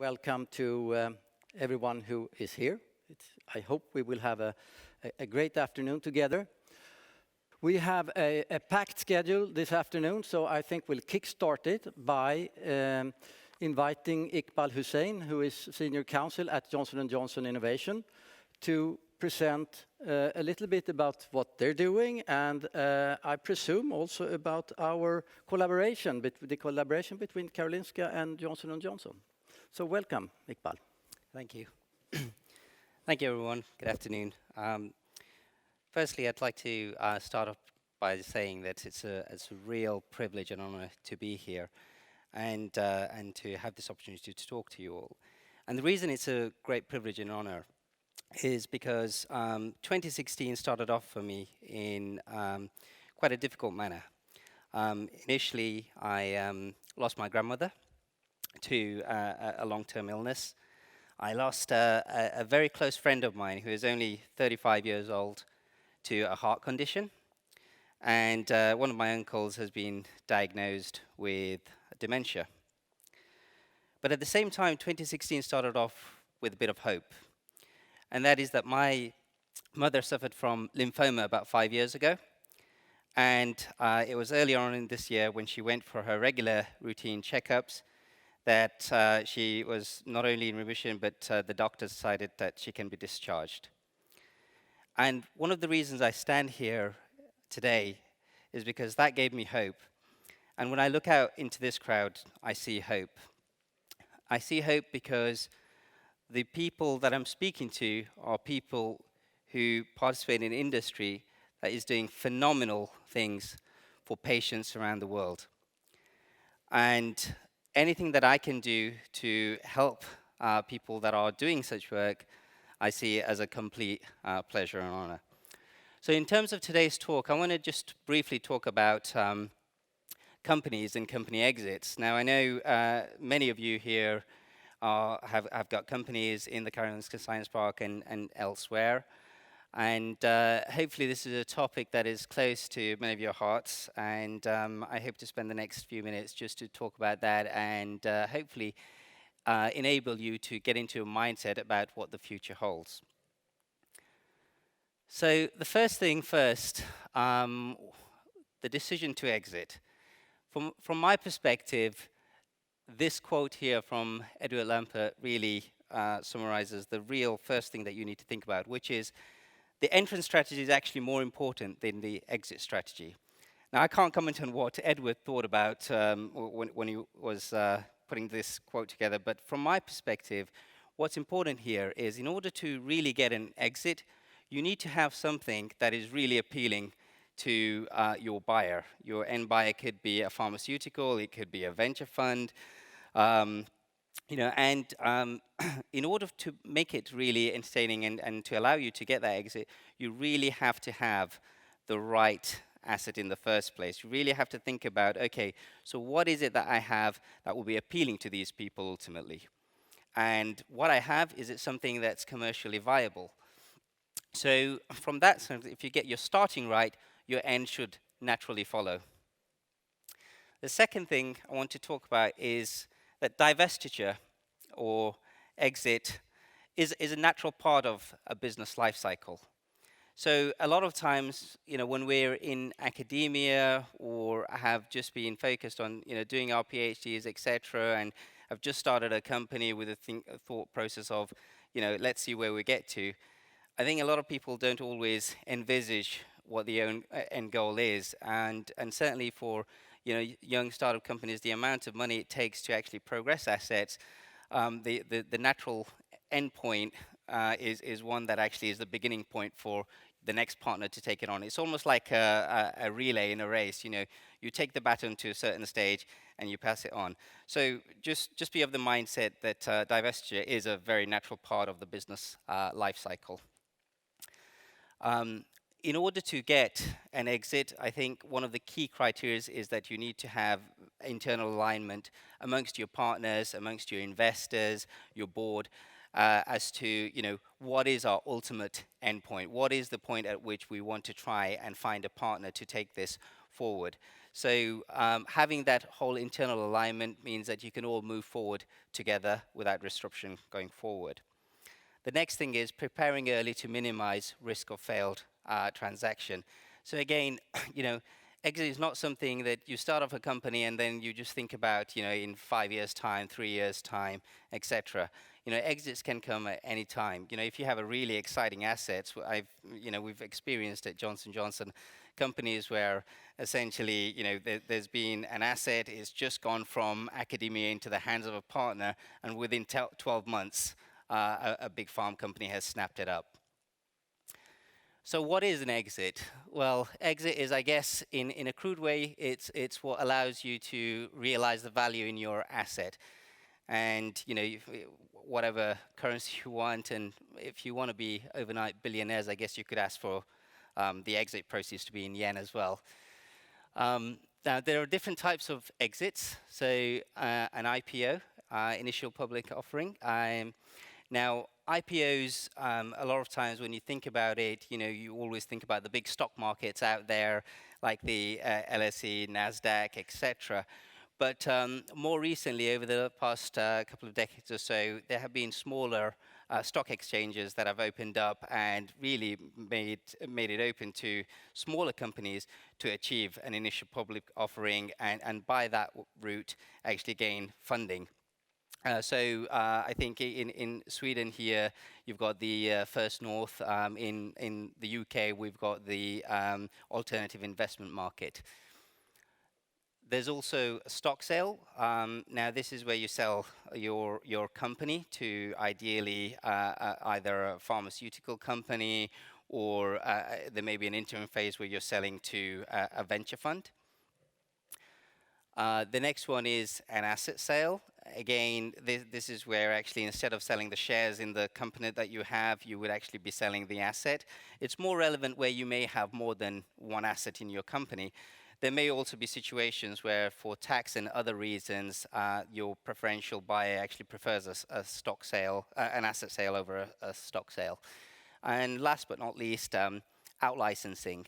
Welcome to everyone who is here. I hope we will have a great afternoon together. We have a packed schedule this afternoon, so I think we'll kickstart it by inviting Iqbal Hussain, who is Senior Counsel at Johnson & Johnson Innovation, to present a little bit about what they're doing and I presume also about our collaboration, the collaboration between Karolinska and Johnson & Johnson. So welcome, Iqbal. Thank you. Thank you, everyone. Good afternoon. Firstly, I'd like to start off by saying that it's a real privilege and honor to be here and to have this opportunity to talk to you all. And the reason it's a great privilege and honor is because 2016 started off for me in quite a difficult manner. Initially, I lost my grandmother to a long-term illness. I lost a very close friend of mine who is only 35 years old to a heart condition. And one of my uncles has been diagnosed with dementia. But at the same time, 2016 started off with a bit of hope. And that is that my mother suffered from lymphoma about 5 years ago. And it was earlier on in this year when she went for her regular routine checkups that she was not only in remission, but the doctor decided that she can be discharged. And one of the reasons I stand here today is because that gave me hope. And when I look out into this crowd, I see hope. I see hope because the people that I'm speaking to are people who participate in industry that is doing phenomenal things for patients around the world. And anything that I can do to help people that are doing such work, I see as a complete pleasure and honor. So in terms of today's talk, I want to just briefly talk about companies and company exits. Now, I know many of you here have got companies in the Karolinska Science Park and elsewhere. And hopefully this is a topic that is close to many of your hearts. And I hope to spend the next few minutes just to talk about that and hopefully enable you to get into a mindset about what the future holds. So the first thing first, the decision to exit. From my perspective, this quote here from Edward Lampert really summarizes the real first thing that you need to think about, which is the entrance strategy is actually more important than the exit strategy. Now, I can't comment on what Edward thought about when he was putting this quote together, but from my perspective, what's important here is in order to really get an exit, you need to have something that is really appealing to your buyer. Your end buyer could be a pharmaceutical, it could be a venture fund, in order to make it really entertaining and to allow you to get that exit, you really have to have the right asset in the first place. You really have to think about, okay, so what is it that I have that will be appealing to these people ultimately? And what I have, is it something that's commercially viable? So from that sense, if you get your starting right, your end should naturally follow. The second thing I want to talk about is that divestiture or exit is a natural part of a business life cycle. So a lot of times, when we're in academia or have just been focused on, doing our PhDs, etc., and have just started a company with a thought process of, let's see where we get to, I think a lot of people don't always envisage what the end goal is, and certainly for young startup companies, the amount of money it takes to actually progress assets, the natural end point is one that actually is the beginning point for the next partner to take it on. It's almost like a relay in a race. You take the baton to a certain stage and you pass it on. So just be of the mindset that divestiture is a very natural part of the business life cycle. In order to get an exit, I think one of the key criteria is that you need to have internal alignment amongst your partners, amongst your investors, your board, as to what is our ultimate endpoint? What is the point at which we want to try and find a partner to take this forward. So having that whole internal alignment means that you can all move forward together without disruption going forward. The next thing is preparing early to minimize risk of failed transaction. So again, exit is not something that you start off a company and then you just think about, in 5 years' time, 3 years' time, etc. Exits can come at any time. If you have a really exciting asset, we've experienced at Johnson Johnson companies where essentially, there's been an asset, it's just gone from academia into the hands of a partner, and within 12 months, a big farm company has snapped it up. So what is an exit? Well, exit is, I guess, in a crude way, it's what allows you to realize the value in your asset. And, whatever currency you want, and if you want to be overnight billionaires, I guess you could ask for the exit proceeds to be in yen as well. Now, there are different types of exits. So an IPO, initial public offering. Now, IPOs, a lot of times when you think about it, you always think about the big stock markets out there, like the LSE, NASDAQ, etc. But more recently, over the past couple of decades or so, there have been smaller stock exchanges that have opened up and really made it open to smaller companies to achieve an initial public offering and by that route actually gain funding. So I think in Sweden here, you've got the First North. In the UK, we've got the alternative investment market. There's also a stock sale. Now, this is where you sell your company to ideally either a pharmaceutical company or there may be an interim phase where you're selling to a venture fund. The next one is an asset sale. Again, this is where actually instead of selling the shares in the company that you have, you would actually be selling the asset. It's more relevant where you may have more than one asset in your company. There may also be situations where for tax and other reasons, your preferential buyer actually prefers a stock sale, an asset sale over a stock sale. And last but not least, out-licensing.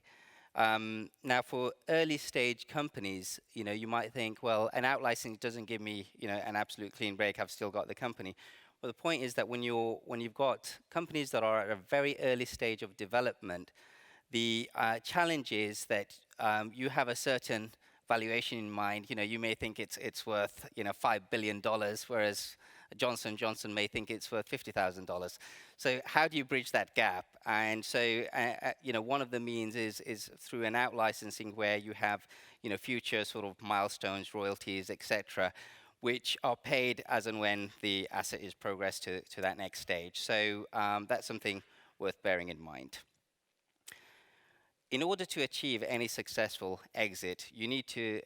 Now, for early stage companies, you might think, well, an out-licensing doesn't give me, an absolute clean break. I've still got the company. Well, the point is that when you've got companies that are at a very early stage of development, the challenge is that you have a certain valuation in mind. You may think it's worth, $5 billion, whereas Johnson & Johnson may think it's worth $50,000. So how do you bridge that gap? And so, one of the means is through an out-licensing where you have, future sort of milestones, royalties, etc., which are paid as and when the asset is progressed to that next stage. So that's something worth bearing in mind. In order to achieve any successful exit, you need to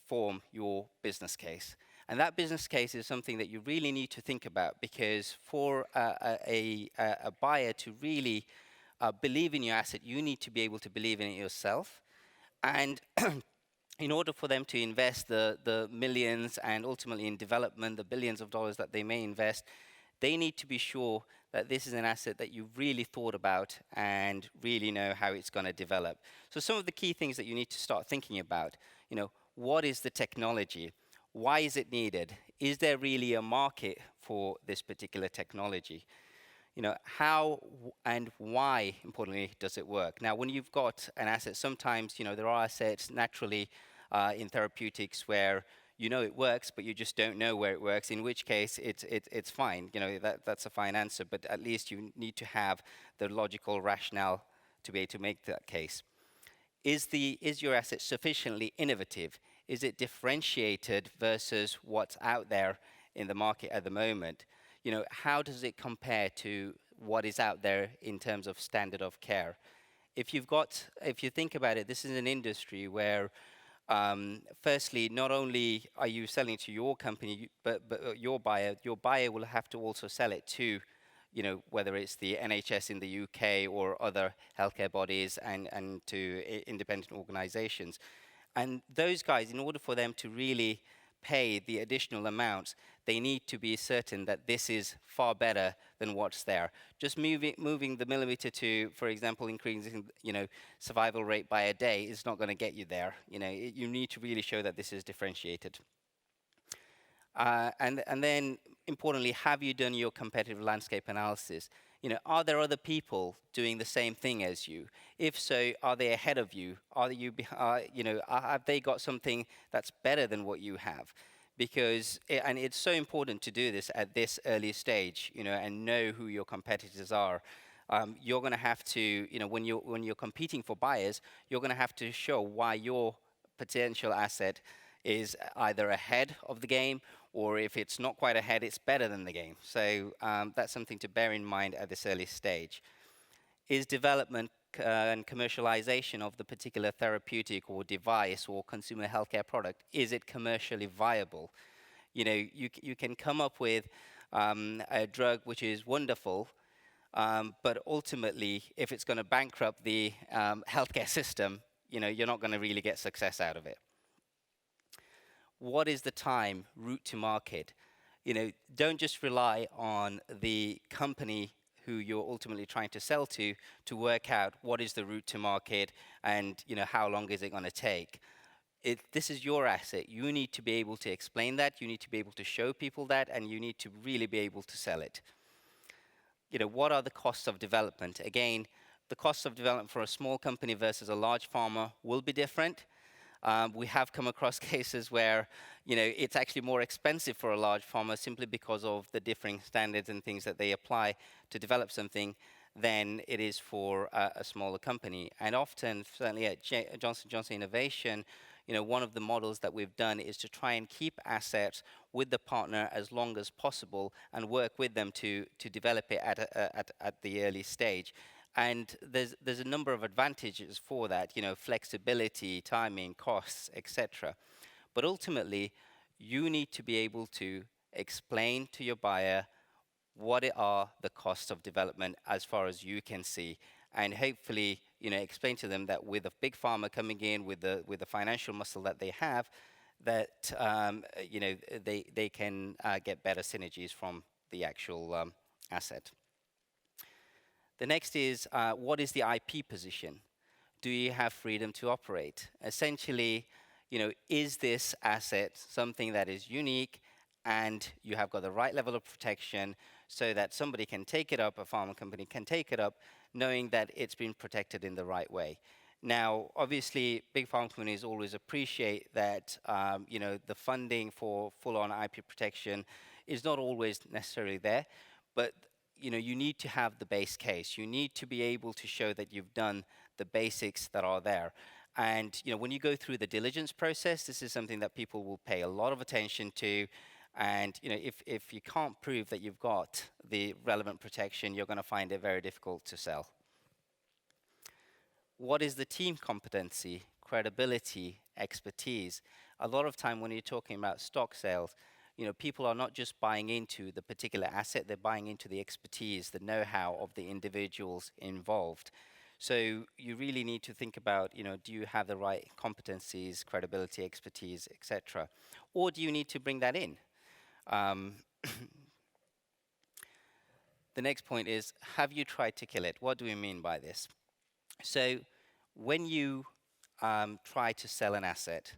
form your business case. And that business case is something that you really need to think about, because for a buyer to really believe in your asset, you need to be able to believe in it yourself. And in order for them to invest the millions and ultimately in development, the billions of dollars that they may invest, they need to be sure that this is an asset that you've really thought about and really know how it's going to develop. So some of the key things that you need to start thinking about, what is the technology? Why is it needed? Is there really a market for this particular technology? How and why, importantly, does it work? Now, when you've got an asset, sometimes, there are assets naturally in therapeutics where it works, but you just don't know where it works, in which case it's fine. That's a fine answer, but at least you need to have the logical rationale to be able to make that case. Is your asset sufficiently innovative? Is it differentiated versus what's out there in the market at the moment? How does it compare to what is out there in terms of standard of care? If you think about it, this is an industry where firstly, not only are you selling to your company, but your buyer will have to also sell it to, whether it's the NHS in the UK or other healthcare bodies and to independent organizations. And those guys, in order for them to really pay the additional amounts, they need to be certain that this is far better than what's there. Just moving the millimeter to, for example, increasing, survival rate by a day is not going to get you there. You need to really show that this is differentiated. And then, importantly, have you done your competitive landscape analysis? Are there other people doing the same thing as you? If so, are they ahead of you? Have they got something that's better than what you have? Because, and it's so important to do this at this early stage, and know who your competitors are. You're going to have to, when you're competing for buyers, you're going to have to show why your potential asset is either ahead of the game, or if it's not quite ahead, it's better than the game. So that's something to bear in mind at this early stage. Is development and commercialization of the particular therapeutic or device or consumer healthcare product, is it commercially viable? You can come up with a drug which is wonderful, but ultimately, if it's going to bankrupt the healthcare system, you're not going to really get success out of it. What is the time, route to market? Don't just rely on the company who you're ultimately trying to sell to work out what is the route to market and how long is it going to take. This is your asset. You need to be able to explain that. You need to be able to show people that, and you need to really be able to sell it. What are the costs of development? Again, the costs of development for a small company versus a large pharma will be different. We have come across cases where, it's actually more expensive for a large pharma simply because of the differing standards and things that they apply to develop something than it is for a smaller company. And often, certainly at Johnson & Johnson Innovation, one of the models that we've done is to try and keep assets with the partner as long as possible and work with them to develop it at the early stage. And there's a number of advantages for that, flexibility, timing, costs, etc. But ultimately, you need to be able to explain to your buyer what are the costs of development as far as you can see, and hopefully, explain to them that with a big pharma coming in with the financial muscle that they have, that they can get better synergies from the actual asset. The next is, what is the IP position? Do you have freedom to operate? Essentially, is this asset something that is unique and you have got the right level of protection so that somebody can take it up, a pharma company can take it up, knowing that it's been protected in the right way? Now, obviously, big pharma companies always appreciate that, the funding for full-on IP protection is not always necessarily there, but you need to have the base case. You need to be able to show that you've done the basics that are there. And when you go through the diligence process, this is something that people will pay a lot of attention to. And if you can't prove that you've got the relevant protection, you're going to find it very difficult to sell. What is the team competency, credibility, expertise? A lot of time when you're talking about stock sales, people are not just buying into the particular asset, they're buying into the expertise, the know-how of the individuals involved. So you really need to think about, do you have the right competencies, credibility, expertise, etc.? Or do you need to bring that in? The next point is, have you tried to kill it? What do we mean by this? So when you try to sell an asset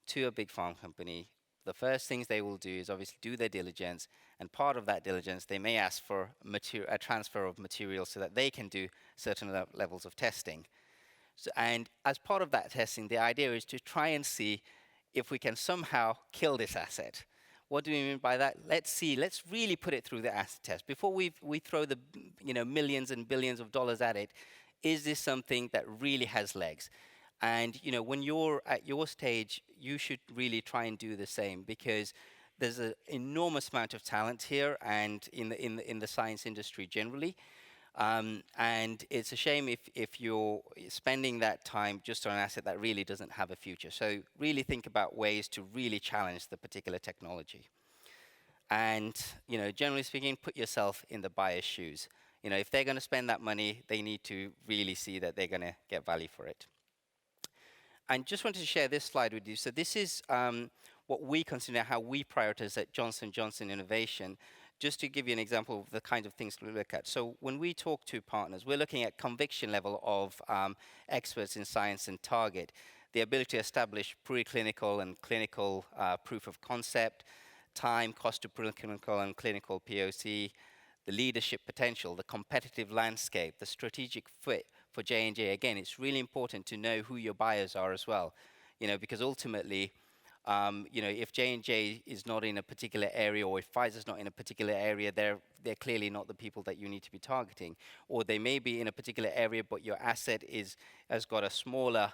to a big pharma company, the first things they will do is obviously do their diligence, and part of that diligence, they may ask for a transfer of material so that they can do certain levels of testing. So, and as part of that testing, the idea is to try and see if we can somehow kill this asset. What do we mean by that? Let's really put it through the asset test. Before we throw the millions and billions of dollars at it, is this something that really has legs? And when you're at your stage, you should really try and do the same, because there's an enormous amount of talent here and in the science industry generally. And it's a shame if you're spending that time just on an asset that really doesn't have a future. So really think about ways to really challenge the particular technology. And generally speaking, put yourself in the buyer's shoes. If they're going to spend that money, they need to really see that they're going to get value for it. And just wanted to share this slide with you. So this is what we consider, how we prioritize at Johnson & Johnson Innovation, just to give you an example of the kind of things we look at. So when we talk to partners, we're looking at conviction level of experts in science and target, the ability to establish preclinical and clinical proof of concept, time, cost of preclinical and clinical POC, the leadership potential, the competitive landscape, the strategic fit for J&J. Again, it's really important to know who your buyers are as well, because ultimately, if J&J is not in a particular area, or if Pfizer's not in a particular area, they're clearly not the people that you need to be targeting. Or they may be in a particular area, but your asset has got a smaller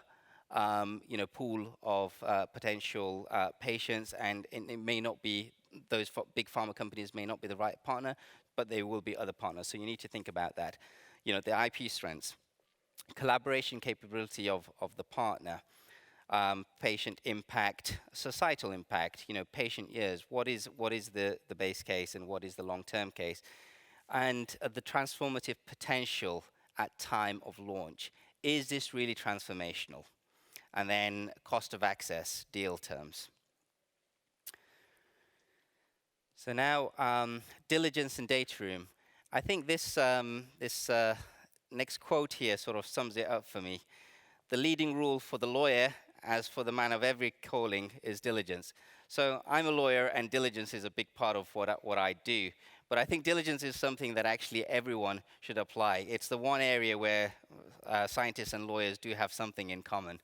pool of potential patients, and it may not be, those big pharma companies may not be the right partner, but there will be other partners. So you need to think about that. The IP strengths, collaboration capability of the partner, patient impact, societal impact, patient years, what is the base case and what is the long-term case, and the transformative potential at time of launch. Is this really transformational? And then cost of access, deal terms. So now, diligence and data room. I think this next quote here sort of sums it up for me. The leading rule for the lawyer, as for the man of every calling, is diligence. So I'm a lawyer, and diligence is a big part of what I do. But I think diligence is something that actually everyone should apply. It's the one area where scientists and lawyers do have something in common.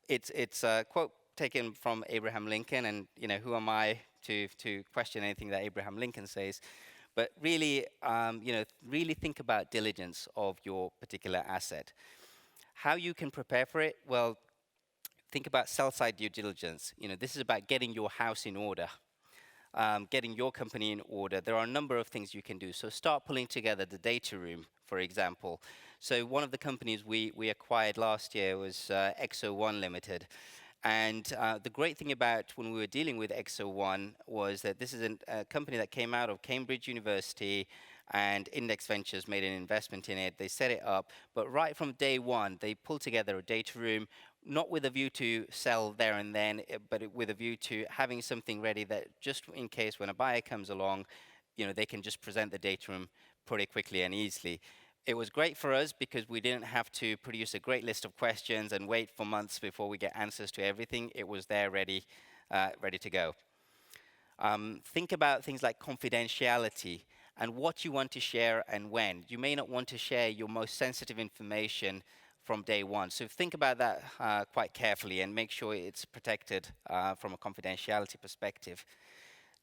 It's a quote taken from Abraham Lincoln, and who am I to question anything that Abraham Lincoln says? But really, really think about diligence of your particular asset. How you can prepare for it? Well, think about sell-side due diligence. This is about getting your house in order, getting your company in order. There are a number of things you can do. So start pulling together the data room, for example. So one of the companies we acquired last year was XO1 Limited. And the great thing about when we were dealing with XO1 was that this is a company that came out of Cambridge University, and Index Ventures made an investment in it. They set it up, but right from day one, they pulled together a data room, not with a view to sell there and then, but with a view to having something ready that just in case when a buyer comes along, they can just present the data room pretty quickly and easily. It was great for us because we didn't have to produce a great list of questions and wait for months before we get answers to everything. It was there ready to go. Think about things like confidentiality and what you want to share and when. You may not want to share your most sensitive information from day one. So think about that quite carefully and make sure it's protected from a confidentiality perspective.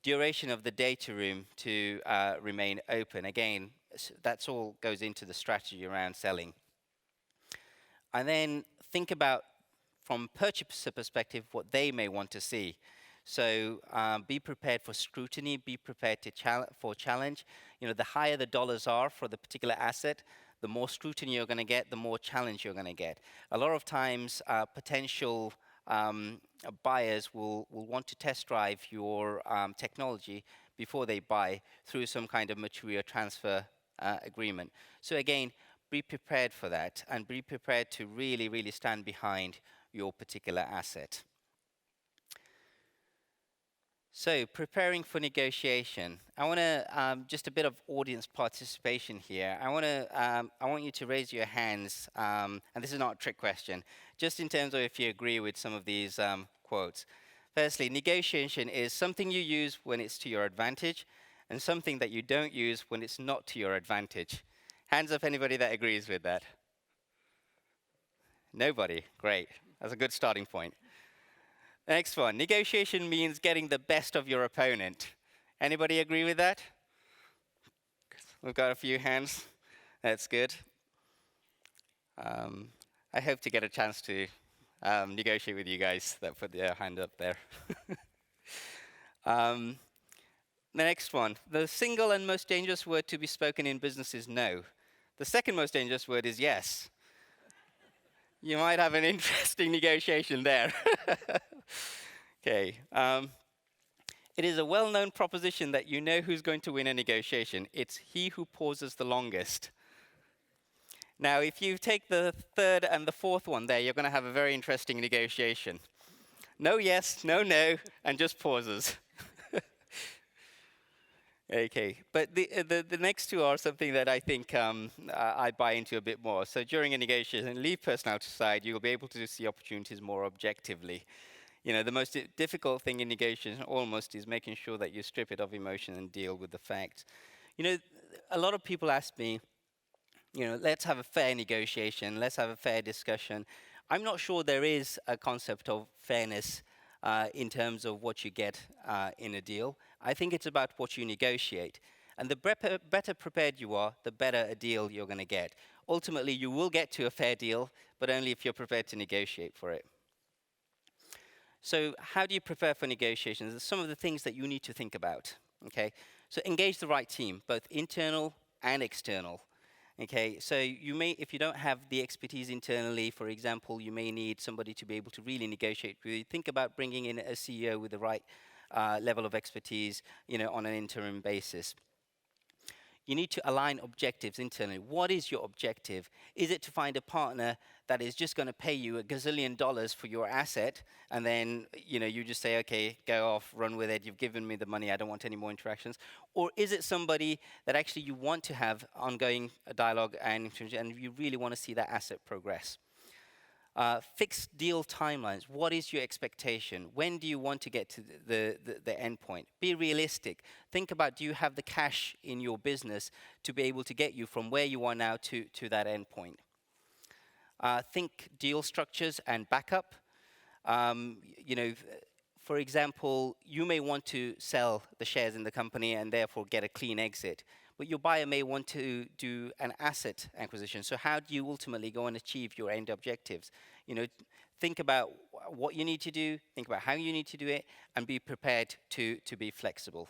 Duration of the data room to remain open. Again, that's all goes into the strategy around selling. And then think about, from purchaser perspective, what they may want to see. So be prepared for scrutiny, be prepared for challenge. The higher the dollars are for the particular asset, the more scrutiny you're going to get, the more challenge you're going to get. A lot of times, potential buyers will want to test drive your technology before they buy through some kind of material transfer agreement. So again, be prepared for that and be prepared to really, really stand behind your particular asset. So preparing for negotiation. I want to just a bit of audience participation here. I want you to raise your hands, and this is not a trick question, just in terms of if you agree with some of these quotes. Firstly, negotiation is something you use when it's to your advantage, and something that you don't use when it's not to your advantage. Hands up, anybody that agrees with that? Nobody. Great. That's a good starting point. Next one. Negotiation means getting the best of your opponent. Anybody agree with that? We've got a few hands. That's good. I hope to get a chance to negotiate with you guys that put their hand up there. The next one. The single and most dangerous word to be spoken in business is no. The second most dangerous word is yes. You might have an interesting negotiation there. Okay. It is a well-known proposition that you know who's going to win a negotiation. It's he who pauses the longest. Now, if you take the third and the fourth one there, you're going to have a very interesting negotiation. No yes, no no, and just pauses. Okay, but the next two are something that I think I buy into a bit more. So during a negotiation, leave personality aside, you'll be able to see opportunities more objectively. You know, the most difficult thing in negotiation almost is making sure that you strip it of emotion and deal with the facts. You know, a lot of people ask me, you know, let's have a fair negotiation, let's have a fair discussion. I'm not sure there is a concept of fairness in terms of what you get in a deal. I think it's about what you negotiate. And the better prepared you are, the better a deal you're going to get. Ultimately, you will get to a fair deal, but only if you're prepared to negotiate for it. So how do you prepare for negotiations? There's some of the things that you need to think about. Okay, so engage the right team, both internal and external. Okay, so you may, if you don't have the expertise internally, for example, you may need somebody to be able to really negotiate with you. Think about bringing in a CEO with the right level of expertise, you know, on an interim basis. You need to align objectives internally. What is your objective? Is it to find a partner that is just going to pay you $1 gazillion for your asset, and then you just say, okay, go off, run with it. You've given me the money. I don't want any more interactions. Or is it somebody that actually you want to have ongoing dialogue and you really want to see that asset progress? Fixed deal timelines. What is your expectation? When do you want to get to the end point? Be realistic. Think about, do you have the cash in your business to be able to get you from where you are now to that end point? Think deal structures and backup. For example, you may want to sell the shares in the company and therefore get a clean exit, but your buyer may want to do an asset acquisition. So how do you ultimately go and achieve your end objectives? Think about what you need to do, think about how you need to do it, and be prepared to be flexible.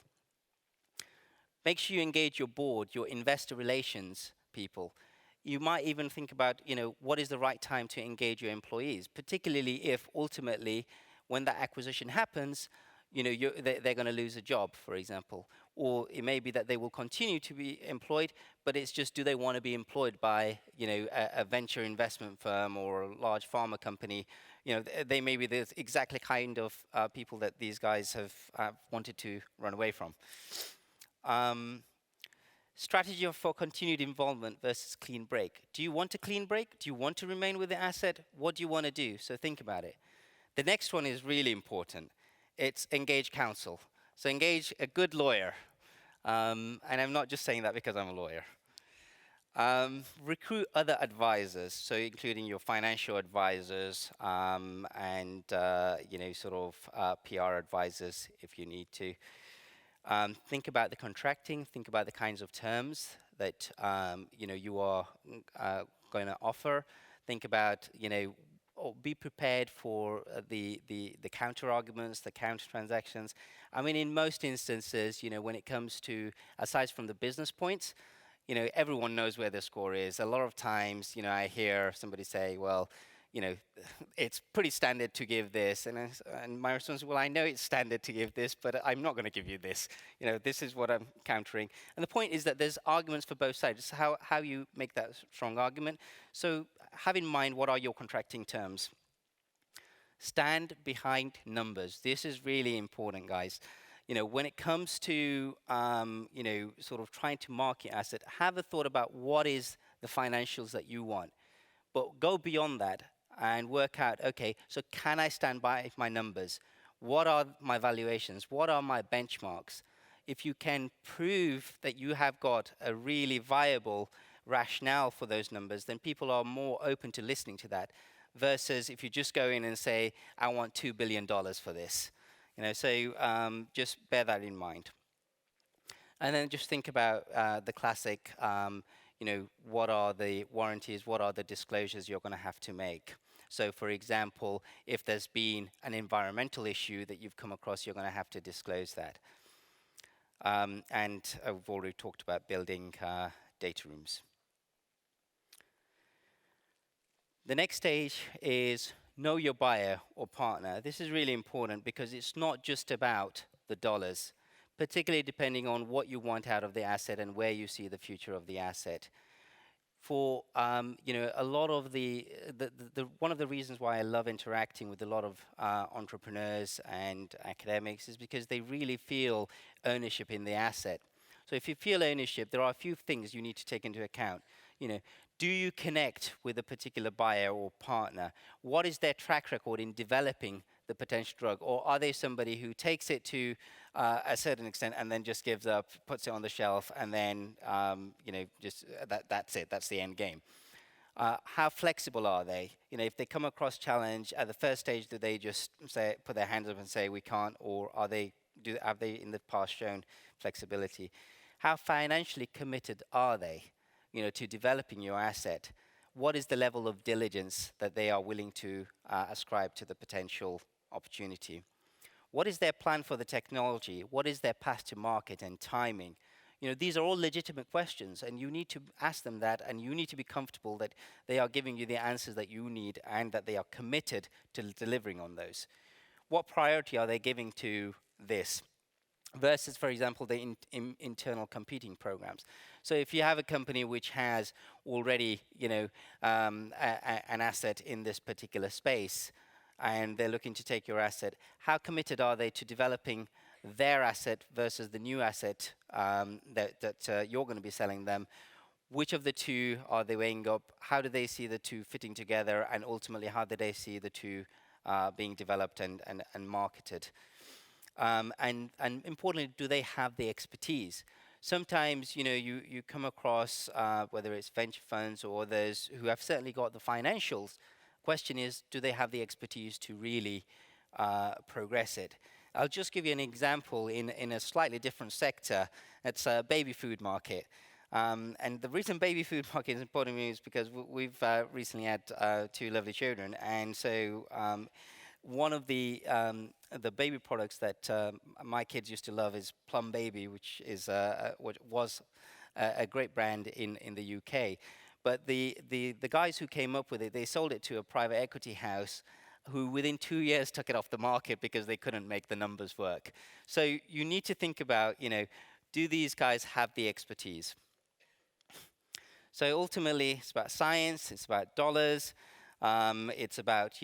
Make sure you engage your board, your investor relations people. You might even think about, what is the right time to engage your employees, particularly if ultimately, when that acquisition happens, they're going to lose a job, for example. Or it may be that they will continue to be employed, but it's just, do they want to be employed by, a venture investment firm or a large pharma company? They may be the exactly kind of people that these guys have wanted to run away from. Strategy for continued involvement versus clean break. Do you want a clean break? Do you want to remain with the asset? What do you want to do? So think about it. The next one is really important. It's engage counsel. So engage a good lawyer. And I'm not just saying that because I'm a lawyer. Recruit other advisors, so including your financial advisors and PR advisors if you need to. Think about the contracting. Think about the kinds of terms that you are going to offer. Think about or be prepared for the counter arguments, the counter transactions. I mean, in most instances, when it comes to, aside from the business points, everyone knows where the score is. A lot of times, I hear somebody say, well, it's pretty standard to give this. And my response is, well, I know it's standard to give this, but I'm not going to give you this. This is what I'm countering. And the point is that there's arguments for both sides. It's how you make that strong argument. So have in mind, what are your contracting terms? Stand behind numbers. This is really important, guys. When it comes to, sort of trying to market asset, have a thought about what is the financials that you want. But go beyond that and work out, okay, so can I stand by my numbers? What are my valuations? What are my benchmarks? If you can prove that you have got a really viable rationale for those numbers, then people are more open to listening to that, versus if you just go in and say, I want $2 billion for this. Just bear that in mind. And then just think about the classic, what are the warranties, what are the disclosures you're going to have to make. So, for example, if there's been an environmental issue that you've come across, you're going to have to disclose that. And I've already talked about building data rooms. The next stage is know your buyer or partner. This is really important because it's not just about the dollars, particularly depending on what you want out of the asset and where you see the future of the asset. for a lot of one of the reasons why I love interacting with a lot of entrepreneurs and academics is because they really feel ownership in the asset. So if you feel ownership, there are a few things you need to take into account. Do you connect with a particular buyer or partner? What is their track record in developing the potential drug? Or are they somebody who takes it to a certain extent and then just gives up, puts it on the shelf, and then, that's it, that's the end game? How flexible are they? If they come across challenge at the first stage, do they just put their hands up and say, we can't, or have they in the past shown flexibility? How financially committed are they, to developing your asset? What is the level of diligence that they are willing to ascribe to the potential opportunity? What is their plan for the technology? What is their path to market and timing? These are all legitimate questions, and you need to ask them that, and you need to be comfortable that they are giving you the answers that you need and that they are committed to delivering on those. What priority are they giving to this? Versus, for example, the internal competing programs. So if you have a company which has already, an asset in this particular space, and they're looking to take your asset, how committed are they to developing their asset versus the new asset that you're going to be selling them? Which of the two are they weighing up? How do they see the two fitting together? And ultimately, how do they see the two being developed and marketed? And importantly, do they have the expertise? Sometimes, you come across, whether it's venture funds or others who have certainly got the financials. Question is, do they have the expertise to really progress it? I'll just give you an example in a slightly different sector. It's a baby food market. And the reason baby food market is important to me is because we've recently had 2 lovely children. And so one of the baby products that my kids used to love is Plum Baby, which is what was a great brand in the UK. But the guys who came up with it, they sold it to a private equity house who within 2 years took it off the market because they couldn't make the numbers work. So you need to think about, do these guys have the expertise? So ultimately, it's about science, it's about dollars, it's about,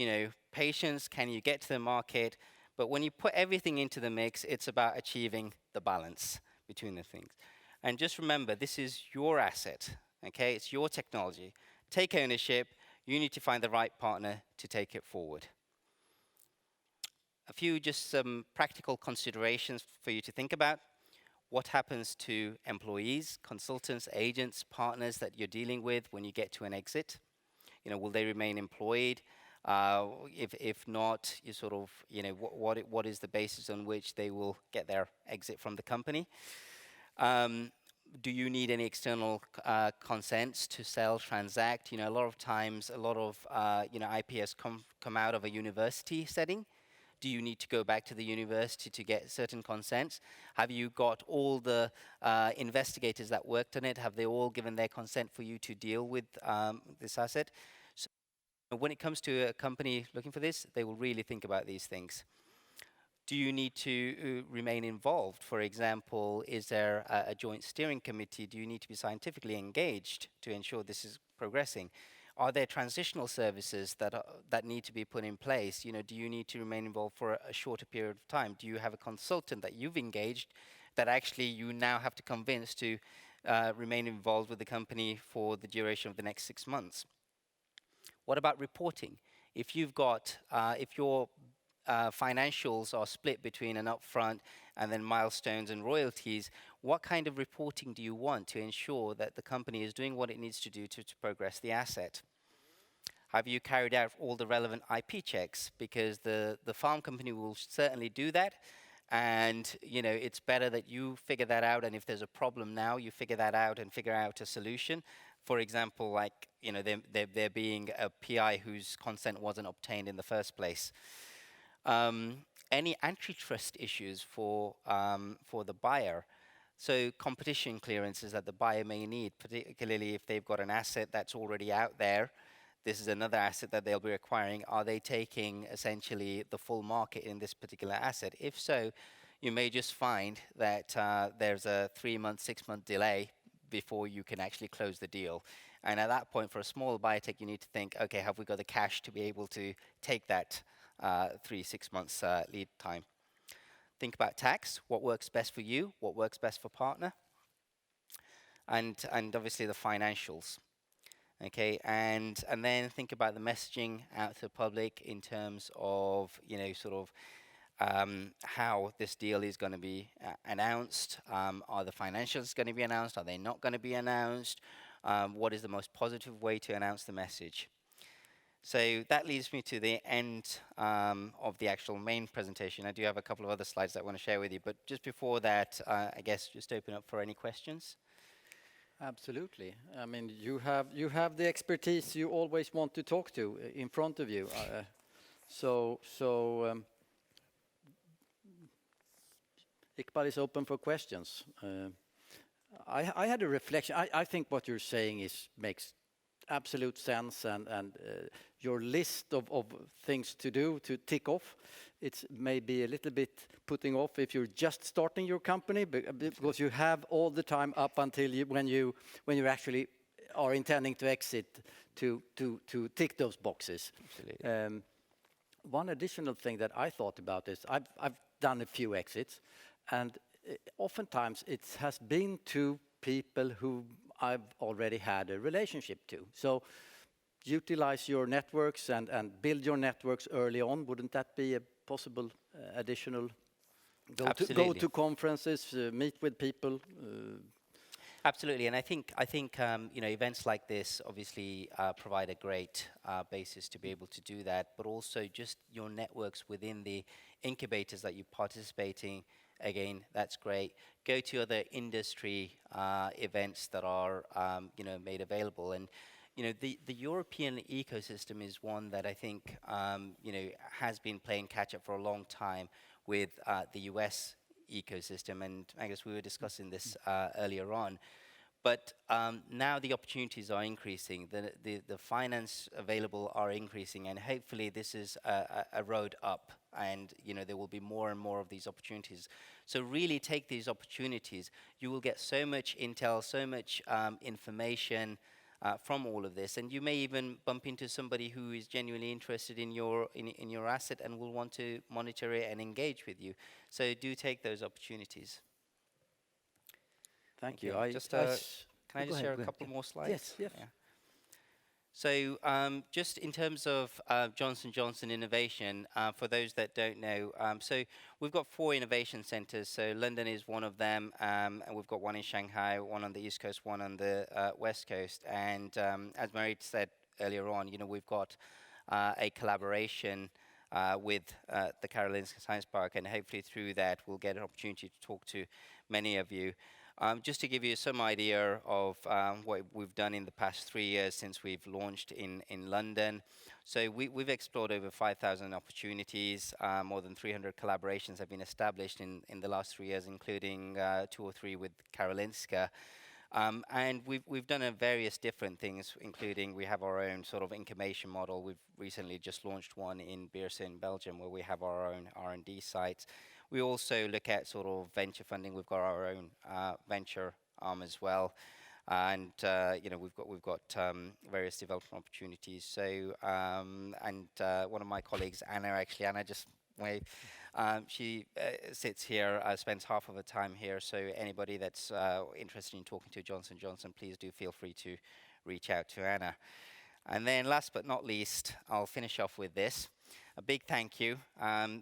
patience, can you get to the market? But when you put everything into the mix, it's about achieving the balance between the things. And just remember, this is your asset, okay? It's your technology. Take ownership. You need to find the right partner to take it forward. A few just some practical considerations for you to think about. What happens to employees, consultants, agents, partners that you're dealing with when you get to an exit? Will they remain employed? If not, you sort of, what is the basis on which they will get their exit from the company? Do you need any external consents to sell, transact? A lot of times, a lot of IPs come out of a university setting. Do you need to go back to the university to get certain consents? Have you got all the investigators that worked on it? Have they all given their consent for you to deal with this asset? So when it comes to a company looking for this, they will really think about these things. Do you need to remain involved? For example, is there a joint steering committee? Do you need to be scientifically engaged to ensure this is progressing? Are there transitional services that need to be put in place? Do you need to remain involved for a shorter period of time? Do you have a consultant that you've engaged that actually you now have to convince to remain involved with the company for the duration of the next 6 months? What about reporting? If you've got, if your financials are split between an upfront and then milestones and royalties, what kind of reporting do you want to ensure that the company is doing what it needs to do to progress the asset? Have you carried out all the relevant IP checks? Because the farm company will certainly do that. And, it's better that you figure that out. And if there's a problem now, you figure that out and figure out a solution. For example, like, there being a PI whose consent wasn't obtained in the first place. Any antitrust issues for the buyer. So competition clearances that the buyer may need, particularly if they've got an asset that's already out there. This is another asset that they'll be acquiring. Are they taking essentially the full market in this particular asset? If so, you may just find that there's a 3-month, 6-month delay before you can actually close the deal. And at that point, for a small biotech, you need to think, okay, have we got the cash to be able to take that 3-6 months lead time? Think about tax, what works best for you, what works best for partner, and obviously the financials. Okay, and then think about the messaging out to the public in terms of, sort of how this deal is going to be announced. Are the financials going to be announced? Are they not going to be announced? What is the most positive way to announce the message? So that leads me to the end of the actual main presentation. I do have a couple of other slides that I want to share with you, but just before that, I guess just open up for any questions. Absolutely. I mean, you have the expertise you always want to talk to in front of you. Iqbal is open for questions. I had a reflection. I think what you're saying makes absolute sense, and your list of things to do, to tick off, it's maybe a little bit putting off if you're just starting your company, because you have all the time up until when you actually are intending to exit to tick those boxes. Absolutely. One additional thing that I thought about is I've done a few exits, and oftentimes it has been to people who I've already had a relationship to. So utilize your networks and build your networks early on. Wouldn't that be a possible additional go to conferences, meet with people? Absolutely, and I think events like this obviously provide a great basis to be able to do that, but also just your networks within the incubators that you participate in. Again, that's great. Go to other industry events that are made available, and the European ecosystem is one that I think has been playing catch up for a long time with the US ecosystem, and I guess we were discussing this earlier on. But now the opportunities are increasing, the finance available are increasing, and hopefully this is a road up, and there will be more and more of these opportunities. So really take these opportunities. You will get so much intel, so much information from all of this, and you may even bump into somebody who is genuinely interested in your asset and will want to monitor it and engage with you. So do take those opportunities. Thank you. Can I just share a couple more slides? Yes. Yeah. So just in terms of Johnson & Johnson innovation, for those that don't know, so we've got 4 innovation centers. So London is one of them, and we've got one in Shanghai, one on the East Coast, one on the West Coast. And as Marit said earlier on, we've got a collaboration with the Karolinska Science Park, and hopefully through that we'll get an opportunity to talk to many of you. Just to give you some idea of what we've done in the past 3 years since we've launched in London. So we've explored over 5,000 opportunities. More than 300 collaborations have been established in the last 3 years, including 2 or 3 with Karolinska. And we've done various different things, including we have our own sort of incubation model. We've recently just launched one in Beersen in Belgium, where we have our own R&D sites. We also look at sort of venture funding. We've got our own venture arm as well, and we've got various development opportunities. So one of my colleagues, Anna just waved. She sits here, spends half of her time here. So anybody that's interested in talking to Johnson & Johnson, please do feel free to reach out to Anna. And then last but not least, I'll finish off with this. A big thank you.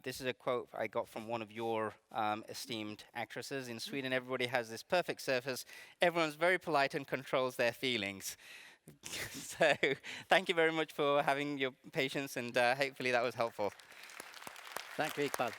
This is a quote I got from one of your esteemed actresses. In Sweden, everybody has this perfect surface. Everyone's very polite and controls their feelings. So thank you very much for having your patience, and hopefully that was helpful. Thank you, Iqbal.